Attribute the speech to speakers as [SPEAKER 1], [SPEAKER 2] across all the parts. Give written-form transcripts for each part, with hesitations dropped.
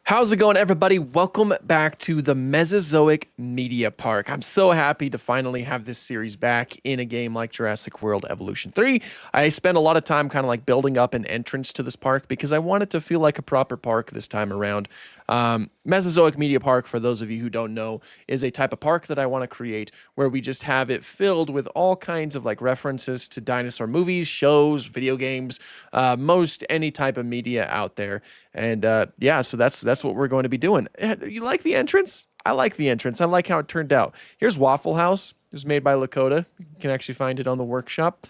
[SPEAKER 1] How's it going, everybody? Welcome back to the Mesozoic Media Park. I'm so happy to finally have this series back in a game like Jurassic World Evolution 3. I spent a lot of time kind of like building up an entrance to this park because I want it to feel like a proper park this time around. Mesozoic Media Park, for those of you who don't know, is a type of park that I want to create where we just have it filled with all kinds of like references to dinosaur movies, shows, video games, most any type of media out there. And yeah, so that's what we're going to be doing. You like the entrance? I like the entrance. I like how it turned out. Here's Waffle House. It was made by Lakota. You can actually find it on the workshop.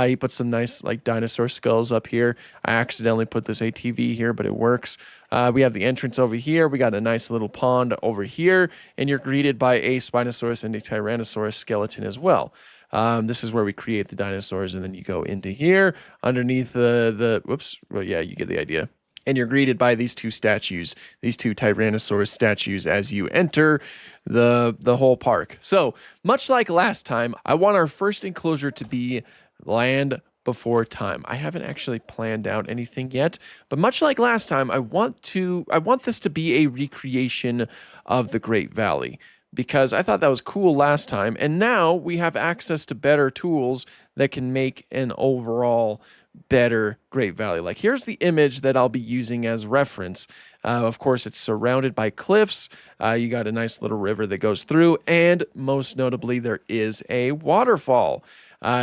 [SPEAKER 1] He put some nice like dinosaur skulls up here. I accidentally put this ATV here, but it works. We have the entrance over here. We got a nice little pond over here, and you're greeted by a Spinosaurus and a Tyrannosaurus skeleton as well. This is where we create the dinosaurs, and then you go into here underneath whoops. Well, yeah, you get the idea. And you're greeted by these two statues, these two Tyrannosaurus statues as you enter the whole park. So much like last time, I want our first enclosure to be land before time. I haven't actually planned out anything yet, but much like last time, I want this to be a recreation of the Great Valley because I thought that was cool last time, and now we have access to better tools that can make an overall better Great Valley. Like here's the image that I'll be using as reference. Of course, it's surrounded by cliffs. You got a nice little river that goes through, and most notably, there is a waterfall.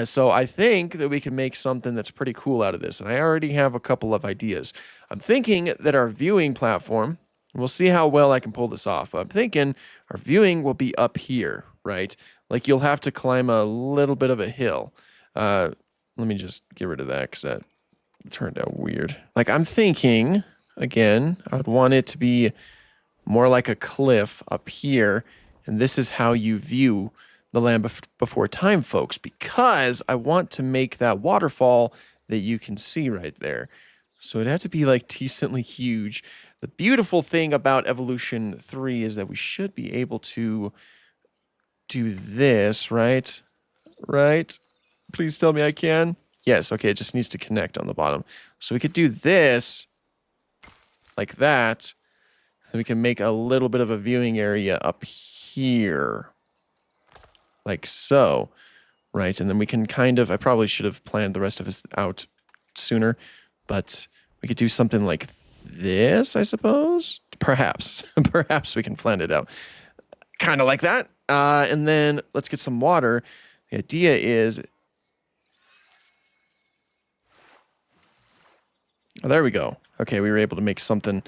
[SPEAKER 1] So I think that we can make something that's pretty cool out of this, and I already have a couple of ideas. I'm thinking that our viewing platform, we'll see how well I can pull this off, but I'm thinking our viewing will be up here, right? Like you'll have to climb a little bit of a hill. Let me just get rid of that because that turned out weird. Like I'm thinking, again, I'd want it to be more like a cliff up here, and this is how you view the land before time, folks, because I want to make that waterfall that you can see right there. So it'd have to be like decently huge. The beautiful thing about Evolution 3 is that we should be able to do this, right? Right? Please tell me I can. Yes, okay, it just needs to connect on the bottom. So we could do this like that. And we can make a little bit of a viewing area up here. Like so, right? And then we can kind of, I probably should have planned the rest of this out sooner, but we could do something like this, I suppose. Perhaps we can plan it out. Kind of like that. And then let's get some water. The idea is, oh, there we go. Okay, we were able to make something.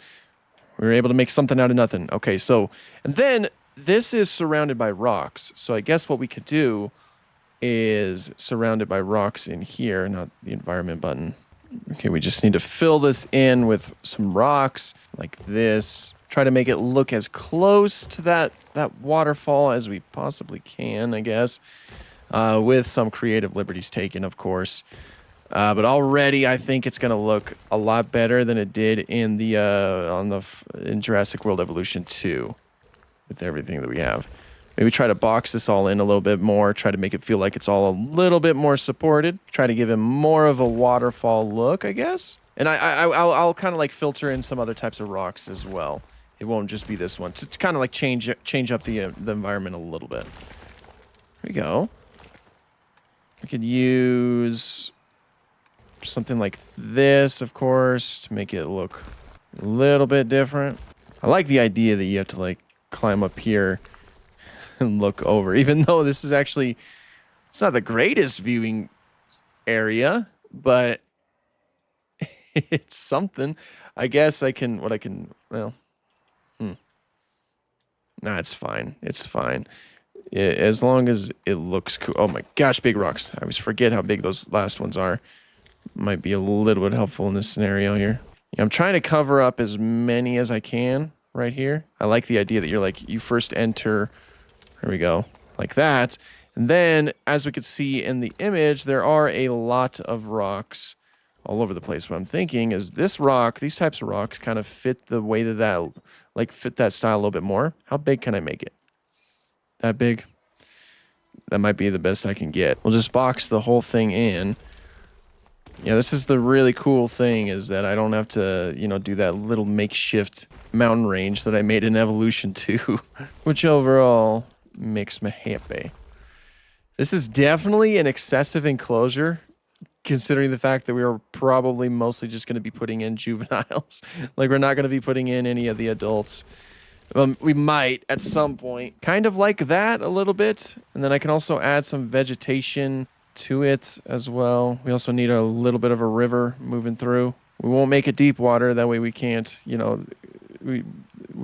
[SPEAKER 1] We were able to make something out of nothing. Okay, so, and then this is surrounded by rocks. So I guess what we could do is surrounded by rocks in here, not the environment button. Okay, we just need to fill this in with some rocks like this. Try to make it look as close to that waterfall as we possibly can, I guess. With some creative liberties taken, of course. But already, I think it's going to look a lot better than it did in in Jurassic World Evolution 2 with everything that we have. Maybe try to box this all in a little bit more, try to make it feel like it's all a little bit more supported, try to give it more of a waterfall look, I guess. And I'll kind of like filter in some other types of rocks as well. It won't just be this one. To kind of like change up the environment a little bit. Here we go. We could use something like this, of course, to make it look a little bit different. I like the idea that you have to like climb up here and look over, even though this is actually, it's not the greatest viewing area, but it's something. I guess well, nah, it's fine. It's fine. As long as it looks cool. Oh my gosh, big rocks. I always forget how big those last ones are. Might be a little bit helpful in this scenario here. Yeah, I'm trying to cover up as many as I can right here. I like the idea that you first enter, there we go, like that. And then, as we could see in the image, there are a lot of rocks all over the place. What I'm thinking is these types of rocks kind of fit the way fit that style a little bit more. How big can I make it? That big? That might be the best I can get. We'll just box the whole thing in. Yeah, this is the really cool thing is that I don't have to, do that little makeshift mountain range that I made in Evolution 2, which overall makes me happy. This is definitely an excessive enclosure, considering the fact that we are probably mostly just going to be putting in juveniles. Like, we're not going to be putting in any of the adults. We might at some point. Kind of like that a little bit. And then I can also add some vegetation to it as well. We also need a little bit of a river moving through. We won't make it deep water. That way we can't, we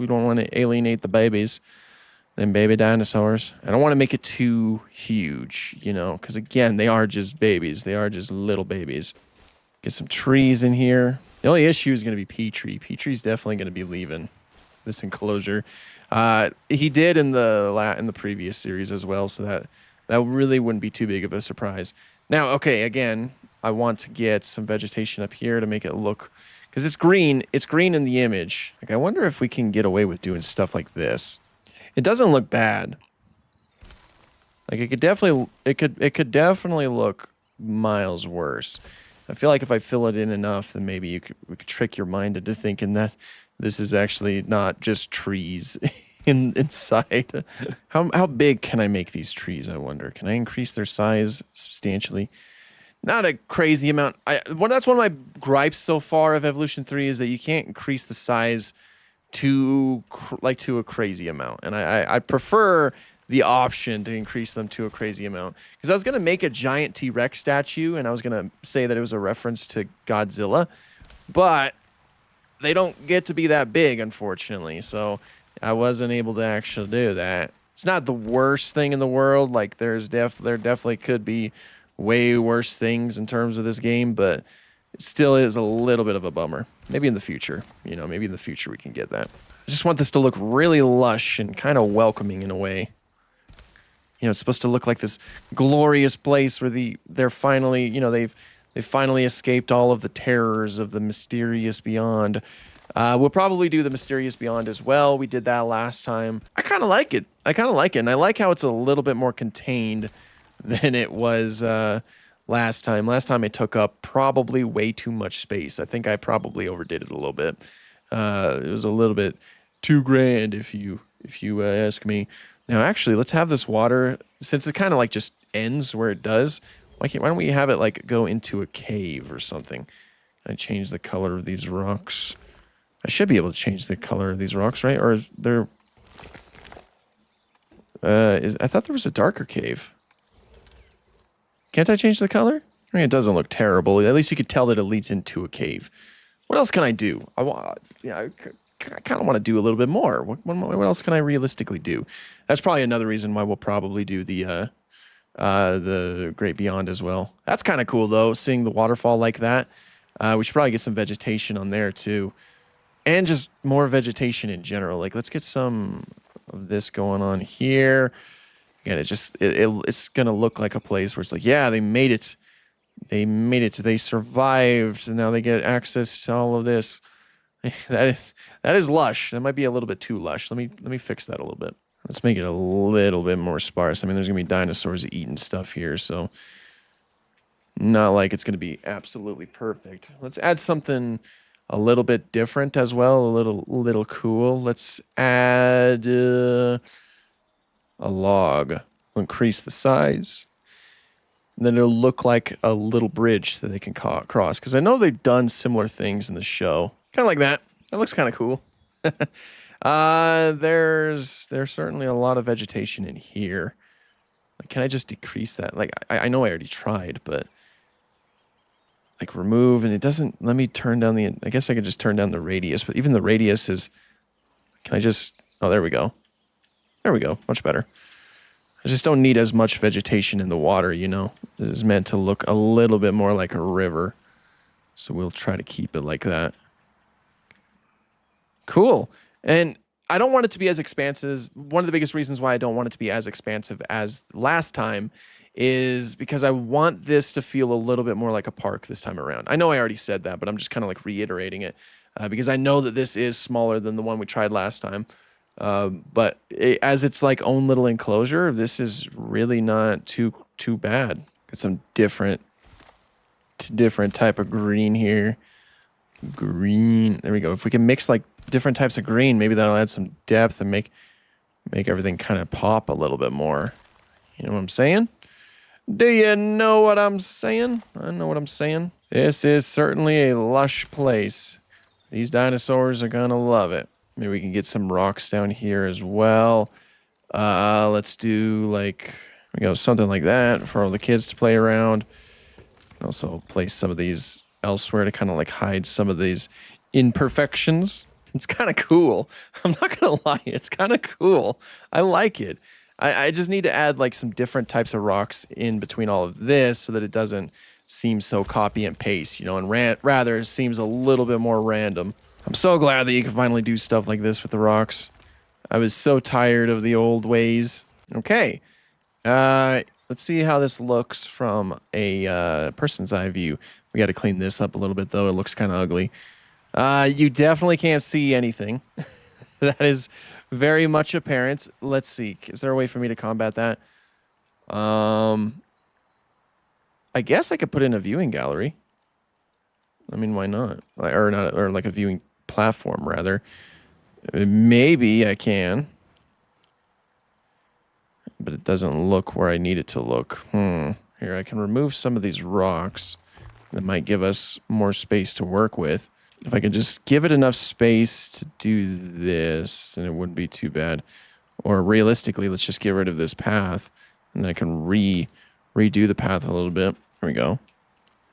[SPEAKER 1] don't want to alienate the babies. Them baby dinosaurs. I don't want to make it too huge, because again, they are just babies. They are just little babies. Get some trees in here. The only issue is going to be Petrie. Petrie's definitely going to be leaving this enclosure. He did in the previous series as well, so that really wouldn't be too big of a surprise. Now, okay, again, I want to get some vegetation up here to make it look, because it's green. It's green in the image. Like, I wonder if we can get away with doing stuff like this. It doesn't look bad. Like, it could definitely look miles worse. I feel like if I fill it in enough, then maybe we could trick your mind into thinking that this is actually not just trees inside. How big can I make these trees, I wonder? Can I increase their size substantially? Not a crazy amount. That's one of my gripes so far of Evolution 3 is that you can't increase the size to a crazy amount, and I prefer the option to increase them to a crazy amount, because I was gonna make a giant T-Rex statue and I was gonna say that it was a reference to Godzilla, but they don't get to be that big, unfortunately, so I wasn't able to actually do that. It's not the worst thing in the world. Like, there definitely could be way worse things in terms of this game, but it still is a little bit of a bummer. Maybe in the future, maybe in the future we can get that. I just want this to look really lush and kind of welcoming in a way. It's supposed to look like this glorious place where they're finally, they've finally escaped all of the terrors of the mysterious beyond. We'll probably do the mysterious beyond as well. We did that last time. I kind of like it. And I like how it's a little bit more contained than it was last time. Last time it took up probably way too much space. I think I probably overdid it a little bit. It was a little bit too grand, if you ask me. Now, actually, let's have this water, since it kind of like just ends where it does. Why don't we have it like go into a cave or something? Can I change the color of these rocks? I should be able to change the color of these rocks, right? Or is there? I thought there was a darker cave. Can't I change the color? I mean, it doesn't look terrible. At least you could tell that it leads into a cave. What else can I do? I kind of want to do a little bit more. What else can I realistically do? That's probably another reason why we'll probably do the Great Beyond as well. That's kind of cool, though, seeing the waterfall like that. We should probably get some vegetation on there, too. And just more vegetation in general. Like, let's get some of this going on here. Again, it's going to look like a place where it's like, yeah, they made it. They made it. They survived, and now they get access to all of this. That is lush. That might be a little bit too lush. Let me fix that a little bit. Let's make it a little bit more sparse. I mean, there's going to be dinosaurs eating stuff here, so not like it's going to be absolutely perfect. Let's add something a little bit different as well, a little cool. Let's add a log. We'll increase the size. And then it'll look like a little bridge that they can cross. Because I know they've done similar things in the show. Kind of like that. That looks kind of cool. There's certainly a lot of vegetation in here. Like, can I just decrease that? Like, I know I already tried, but like remove, and it doesn't let me turn down the, I guess I could just turn down the radius, but even the radius is, can I just, oh, there we go. There we go. Much better. I just don't need as much vegetation in the water, It is meant to look a little bit more like a river. So we'll try to keep it like that. Cool. And I don't want it to be as expansive. One of the biggest reasons why I don't want it to be as expansive as last time is because I want this to feel a little bit more like a park this time around. I know I already said that, but I'm just kind of like reiterating it because I know that this is smaller than the one we tried last time. But as its like own little enclosure, this is really not too bad. Got some different sweet different type of green here. Green. There we go. If we can mix like different types of green, maybe that'll add some depth and make everything kind of pop a little bit more. You know what I'm saying? Do you know what I'm saying? I know what I'm saying. This is certainly a lush place. These dinosaurs are gonna love it. Maybe we can get some rocks down here as well. Let's do like, we go something like that for all the kids to play around. Also place some of these elsewhere to kind of like hide some of these imperfections. It's kind of cool. I'm not gonna lie, it's kind of cool. I like it. I just need to add like some different types of rocks in between all of this so that it doesn't seem so copy and paste, you know, and rather it seems a little bit more random. I'm so glad that you can finally do stuff like this with the rocks. I was so tired of the old ways. Okay. Let's see how this looks from a person's eye view. We got to clean this up a little bit, though. It looks kind of ugly. You definitely can't see anything. That is very much apparent. Let's see. Is there a way for me to combat that? I guess I could put in a viewing gallery. I mean, why not? Or not, or like a viewing platform, rather. Maybe I can. But it doesn't look where I need it to look. Here, I can remove some of these rocks. That might give us more space to work with. If I can just give it enough space to do this, then it wouldn't be too bad. Or realistically, let's just get rid of this path. And then I can redo the path a little bit. There we go.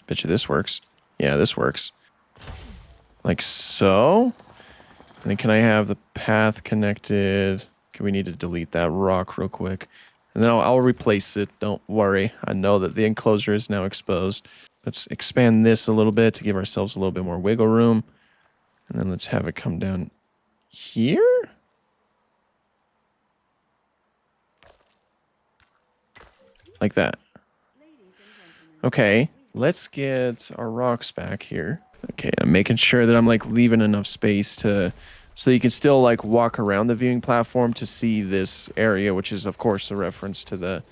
[SPEAKER 1] Bet you this works. Yeah, this works. Like so. And then can I have the path connected? Okay, we need to delete that rock real quick. And then I'll replace it. Don't worry. I know that the enclosure is now exposed. Let's expand this a little bit to give ourselves a little bit more wiggle room. And then let's have it come down here. Like that. Okay, let's get our rocks back here. Okay, I'm making sure that I'm like leaving enough space so you can still like walk around the viewing platform to see this area, which is of course a reference to the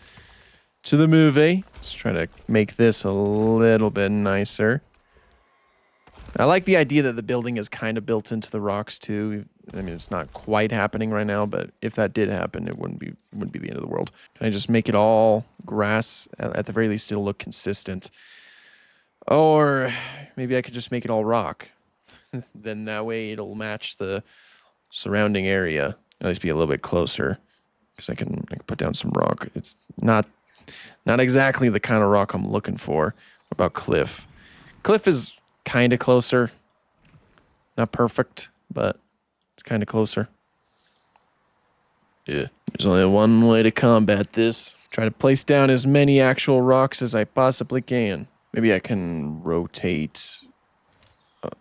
[SPEAKER 1] movie. Let's try to make this a little bit nicer. I like the idea that the building is kind of built into the rocks too. I mean, it's not quite happening right now, but if that did happen, it wouldn't be the end of the world. Can I just make it all grass? At the very least, it'll look consistent. Or maybe I could just make it all rock. Then that way it'll match the surrounding area. At least be a little bit closer. Because I can put down some rock. It's not exactly the kind of rock I'm looking for. What about cliff? Cliff is kind of closer. Not perfect, but it's kind of closer. Yeah, there's only one way to combat this. Try to place down as many actual rocks as I possibly can. Maybe I can rotate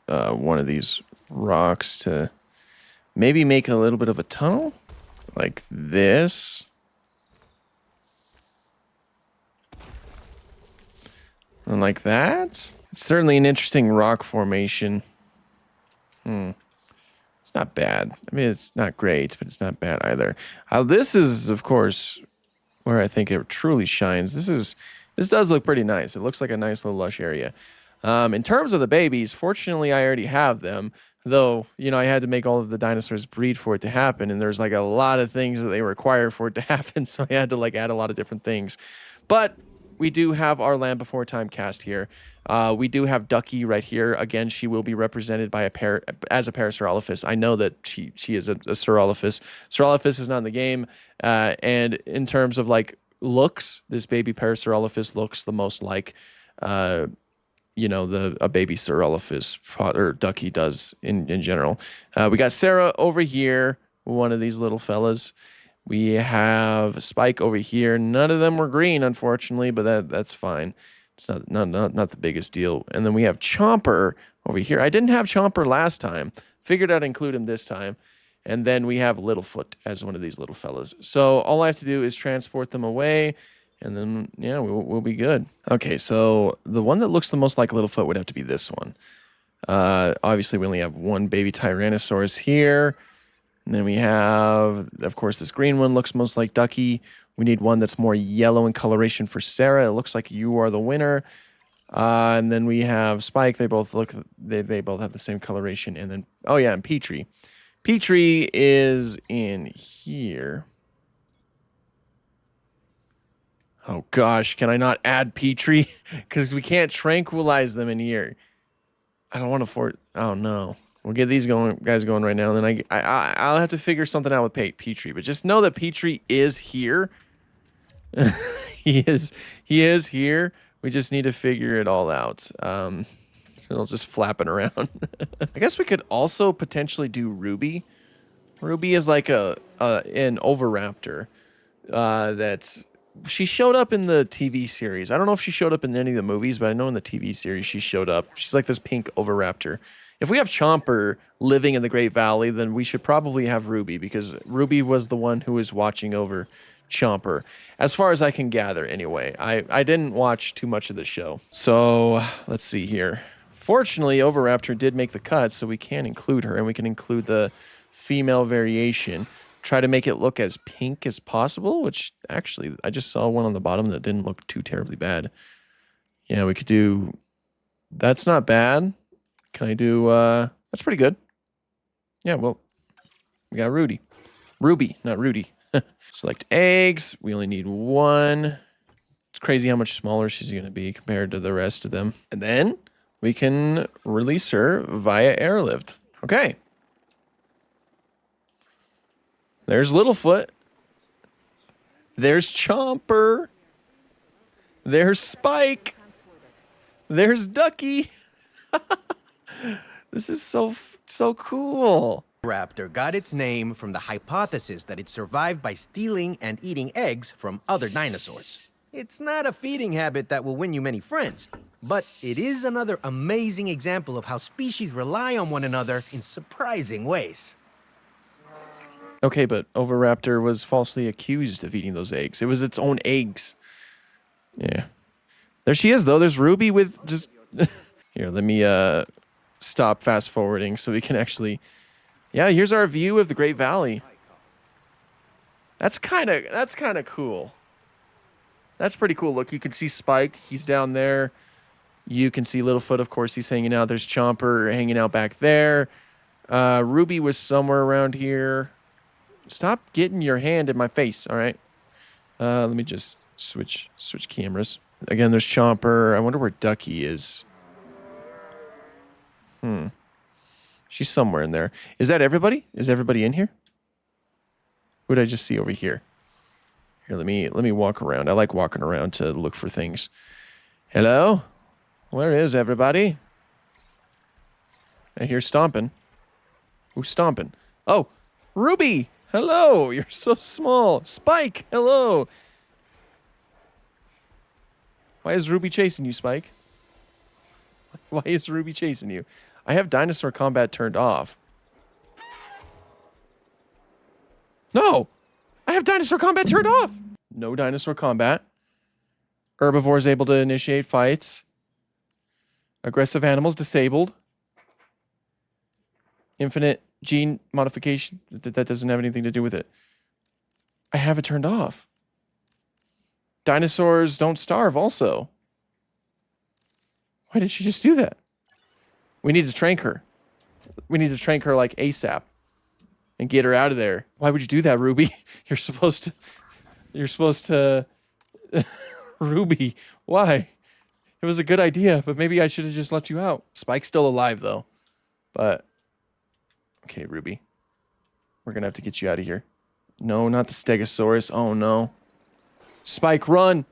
[SPEAKER 1] one of these rocks to maybe make a little bit of a tunnel. Like this. And like that. It's certainly an interesting rock formation. It's not bad. I mean, it's not great, but it's not bad either. This is, of course, where I think it truly shines. This does look pretty nice. It looks like a nice little lush area. In terms of the babies, fortunately, I already have them. Though, you know, I had to make all of the dinosaurs breed for it to happen, and there's like a lot of things that they require for it to happen, so I had to like add a lot of different things. But we do have our Land Before Time cast here. We do have Ducky right here. Again, she will be represented by as a Parasaurolophus. I know that she is a Saurolophus. Saurolophus is not in the game, and in terms of like looks, this baby Parasaurolophus looks the most like you know, a baby Saurolophus or Ducky does in general. We got Sarah over here, one of these little fellas. We have Spike over here. None of them were green, unfortunately, but that's fine. It's not the biggest deal. And then we have Chomper over here. I didn't have Chomper last time. Figured I'd include him this time. And then we have Littlefoot as one of these little fellas. So all I have to do is transport them away. And then, yeah, we'll be good. Okay, so the one that looks the most like Littlefoot would have to be this one. Obviously, we only have one baby Tyrannosaurus here. And then we have, of course, this green one looks most like Ducky. We need one that's more yellow in coloration for Sarah. It looks like you are the winner. And then we have Spike. They both look. They both have the same coloration. And then and Petrie. Petrie is in here. Oh gosh, can I not add Petrie? Because we can't tranquilize them in here. I don't want to Oh no, we'll get these guys going right now. And then I'll have to figure something out with Petrie. But just know that Petrie is here. He is here. We just need to figure it all out. It's just flapping around. I guess we could also potentially do Ruby. Ruby is like an Oviraptor that's. She showed up in the TV series. I don't know if she showed up in any of the movies, but I know in the TV series she showed up. She's like this pink Oviraptor. If we have Chomper living in the Great Valley, then we should probably have Ruby, because Ruby was the one who was watching over Chomper. As far as I can gather, anyway. I didn't watch too much of the show. So, let's see here. Fortunately, Oviraptor did make the cut, so we can include her, and we can include the female variation. Try to make it look as pink as possible, which actually I just saw one on the bottom that didn't look too terribly bad. Yeah, we could do. That's not bad. Can I do? That's pretty good. Yeah, well, we got Ruby, not Rudy. Select eggs. We only need one. It's crazy how much smaller she's going to be compared to the rest of them. And then we can release her via airlift. Okay. There's Littlefoot. There's Chomper. There's Spike. There's Ducky. This is so cool.
[SPEAKER 2] Raptor got its name from the hypothesis that it survived by stealing and eating eggs from other dinosaurs. It's not a feeding habit that will win you many friends, but it is another amazing example of how species rely on one another in surprising ways.
[SPEAKER 1] Okay, but Oviraptor was falsely accused of eating those eggs. It was its own eggs. Yeah. There she is, though. There's Ruby with just... Here, let me stop fast forwarding so we can actually... Yeah, here's our view of the Great Valley. That's kind of cool. That's pretty cool. Look, you can see Spike. He's down there. You can see Littlefoot, of course. He's hanging out. There's Chomper hanging out back there. Ruby was somewhere around here. Stop getting your hand in my face, all right? Let me just switch cameras. Again, there's Chomper. I wonder where Ducky is. She's somewhere in there. Is that everybody? Is everybody in here? Who did I just see over here? Here, let me walk around. I like walking around to look for things. Hello? Where is everybody? I hear stomping. Who's stomping? Oh, Ruby! Hello! You're so small. Spike! Hello! Why is Ruby chasing you, Spike? Why is Ruby chasing you? I have dinosaur combat turned off. No! I have dinosaur combat turned off! No dinosaur combat. Herbivores able to initiate fights. Aggressive animals disabled. Infinite gene modification. That doesn't have anything to do with it. I have it turned off. Dinosaurs don't starve also. Why did she just do that? We need to trank her. We need to trank her like ASAP. And get her out of there. Why would you do that, Ruby? You're supposed to... Ruby, why? It was a good idea, but maybe I should have just let you out. Spike's still alive, though. But... Okay, Ruby. We're gonna have to get you out of here. No, not the Stegosaurus. Oh, no. Spike, run!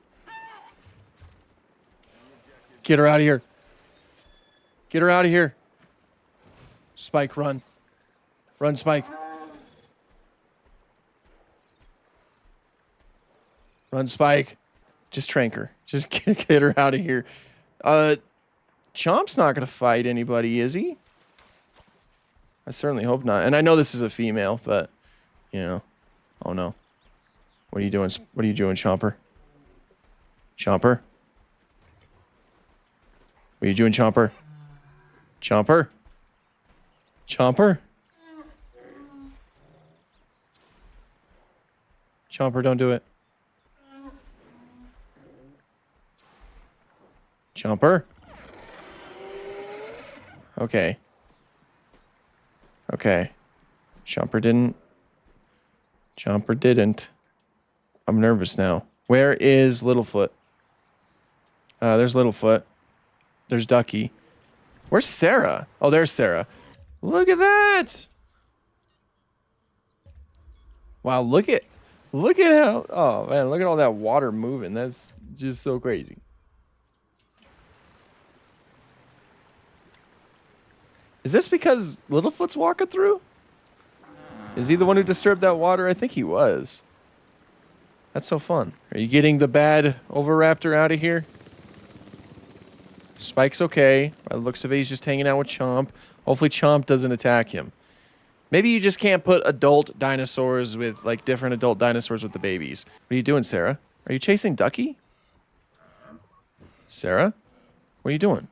[SPEAKER 1] Get her out of here. Get her out of here. Spike, run. Run, Spike. Run, Spike. Just trank her. Just get her out of here. Chomp's not going to fight anybody, is he? I certainly hope not. And I know this is a female, but, you know. Oh, no. What are you doing? What are you doing, Chomper? Chomper? What are you doing, Chomper? Chomper? Chomper? Chomper, don't do it. Chomper? Okay. Okay. Chomper didn't. Chomper didn't. I'm nervous now. Where is Littlefoot? There's Littlefoot. There's Ducky. Where's Sarah? Oh, there's Sarah. Look at that. Wow, look at how, oh man, look at all that water moving. That's just so crazy. Is this because Littlefoot's walking through? Is he the one who disturbed that water? I think he was. That's so fun. Are you getting the bad Oviraptor out of here? Spike's okay. By the looks of it, he's just hanging out with Chomp. Hopefully Chomp doesn't attack him. Maybe you just can't put adult dinosaurs with, like, different adult dinosaurs with the babies. What are you doing, Sarah? Are you chasing Ducky? Sarah? What are you doing?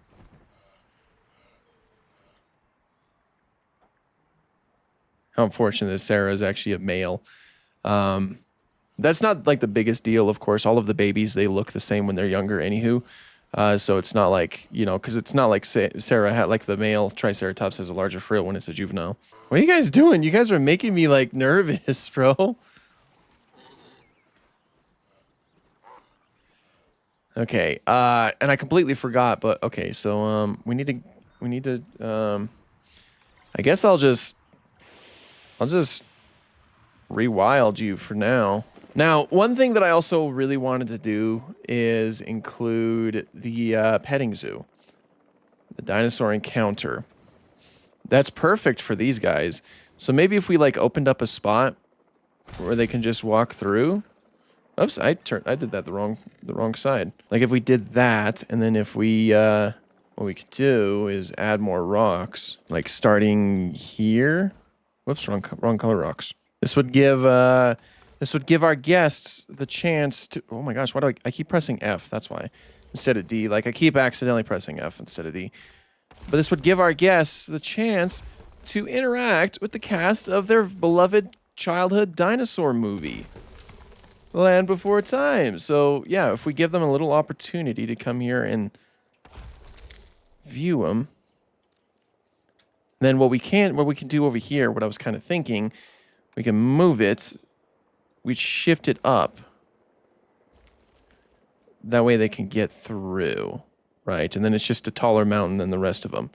[SPEAKER 1] How unfortunate that Sarah is actually a male. That's not, like, the biggest deal, of course. All of the babies, they look the same when they're younger anywho. So it's not like, you know, because it's not like Sarah had, like, the male Triceratops has a larger frill when it's a juvenile. What are you guys doing? You guys are making me, like, nervous, bro. Okay, and I completely forgot, but okay, so we need to I guess I'll just rewild you for now. Now, one thing that I also really wanted to do is include the petting zoo, the dinosaur encounter. That's perfect for these guys. So maybe if we like opened up a spot where they can just walk through. Oops, I did that the wrong side. Like if we did that, and then if we what we could do is add more rocks, like starting here. Whoops, wrong color rocks. This would give our guests the chance to. Oh my gosh, why do I keep pressing F? That's why instead of D. Like I keep accidentally pressing F instead of D. But this would give our guests the chance to interact with the cast of their beloved childhood dinosaur movie, Land Before Time. So yeah, if we give them a little opportunity to come here and view them, then what we can do over here, what I was kind of thinking, we can move it, we shift it up. That way they can get through, right? And then it's just a taller mountain than the rest of them.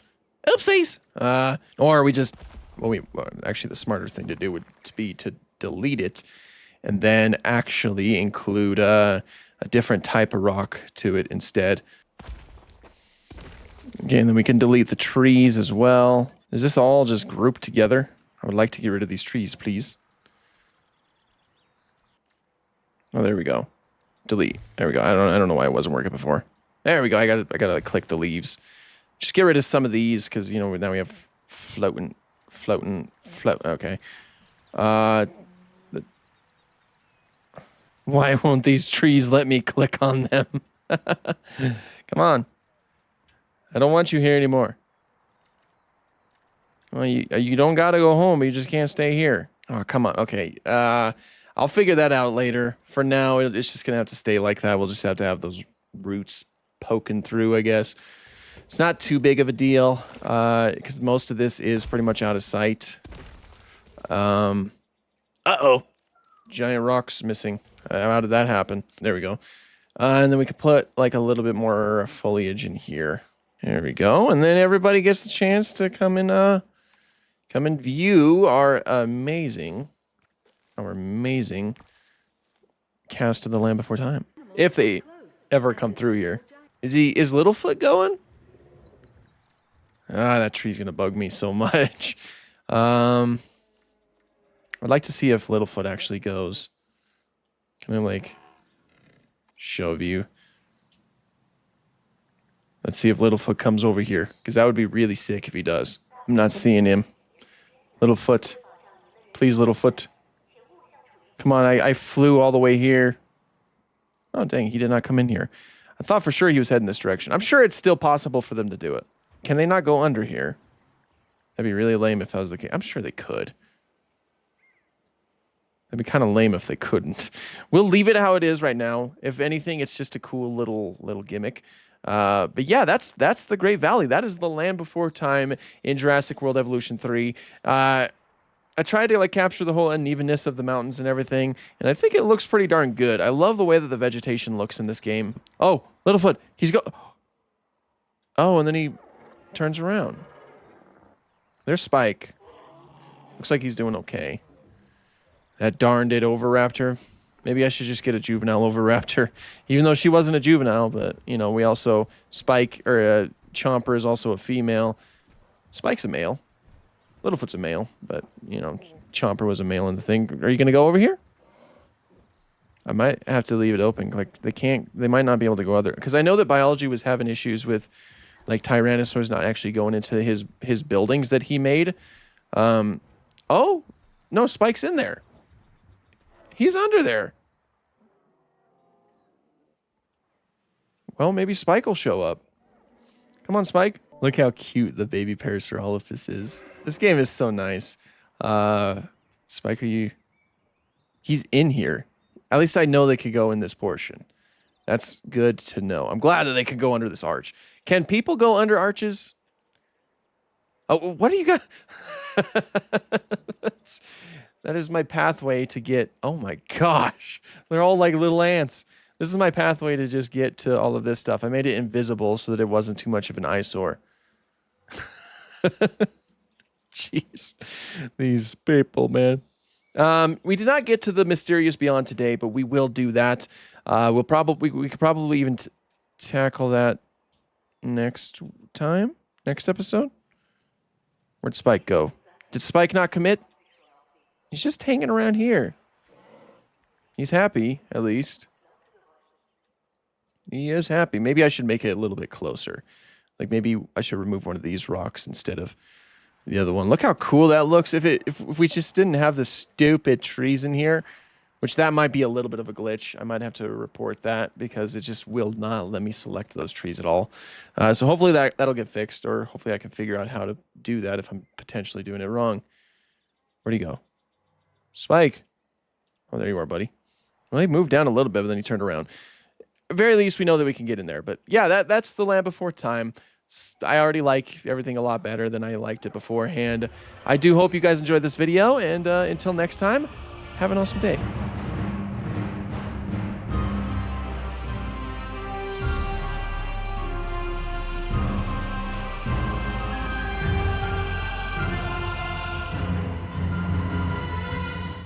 [SPEAKER 1] Oopsies! Or we just, actually the smarter thing to do would be to delete it and then actually include a different type of rock to it instead. Again, then we can delete the trees as well. Is this all just grouped together? I would like to get rid of these trees, please. Oh, there we go. Delete. There we go. I don't know why it wasn't working before. There we go. I gotta like, click the leaves. Just get rid of some of these because, you know, now we have floating. Okay. Why won't these trees let me click on them? Come on. I don't want you here anymore. Well, you don't gotta go home, but you just can't stay here. Oh, come on. Okay. I'll figure that out later. For now, it's just gonna have to stay like that. We'll just have to have those roots poking through, I guess. It's not too big of a deal, because most of this is pretty much out of sight. Uh-oh. Giant rocks missing. How did that happen? There we go. And then we could put like a little bit more foliage in here. There we go. And then everybody gets the chance to come and view our amazing cast of the Land Before Time. If they ever come through here. Is Littlefoot going? That tree's gonna bug me so much. I'd like to see if Littlefoot actually goes. Can I like show view? Let's see if Littlefoot comes over here, because that would be really sick if he does. I'm not seeing him. Littlefoot. Please, Littlefoot. Come on, I flew all the way here. Oh, dang, he did not come in here. I thought for sure he was heading this direction. I'm sure it's still possible for them to do it. Can they not go under here? That'd be really lame if that was the case. I'm sure they could. That'd be kind of lame if they couldn't. We'll leave it how it is right now. If anything, it's just a cool little gimmick. But yeah, that's the Great Valley. That is the land before time in Jurassic World Evolution 3. I tried to like capture the whole unevenness of the mountains and everything, and I think it looks pretty darn good. I love the way that the vegetation looks in this game. Oh, Littlefoot, he's go. Oh, and then he turns around. There's Spike. Looks like he's doing okay. That darned it Oviraptor. Maybe I should just get a juvenile Oviraptor, even though she wasn't a juvenile. But you know, we also Chomper is also a female. Spike's a male. Littlefoot's a male, but, you know, Chomper was a male in the thing. Are you going to go over here? I might have to leave it open. Like, they might not be able to go other. Because I know that biology was having issues with, like, Tyrannosaurs not actually going into his buildings that he made. Oh, no, Spike's in there. He's under there. Well, maybe Spike will show up. Come on, Spike. Look how cute the baby Parasaurolophus is. This game is so nice. Spike, are you... He's in here. At least I know they could go in this portion. That's good to know. I'm glad that they could go under this arch. Can people go under arches? Oh, what do you got? That is my pathway to get... Oh my gosh. They're all like little ants. This is my pathway to just get to all of this stuff. I made it invisible so that it wasn't too much of an eyesore. Jeez, these people, man. We did not get to the mysterious beyond today, but we will do that. We could probably even tackle that next time, next episode. Where'd Spike go? Did Spike not commit? He's just hanging around here. He's happy, at least. He is happy. Maybe I should make it a little bit closer. Like maybe I should remove one of these rocks instead of the other one. Look how cool that looks. If we just didn't have the stupid trees in here, which that might be a little bit of a glitch. I might have to report that because it just will not let me select those trees at all. So hopefully that'll get fixed, or hopefully I can figure out how to do that if I'm potentially doing it wrong. Where'd he go? Spike. Oh, there you are, buddy. Well, he moved down a little bit, but then he turned around. At very least, we know that we can get in there. But yeah, that's the Land Before Time. I already like everything a lot better than I liked it beforehand. I do hope you guys enjoyed this video, and until next time, have an awesome day.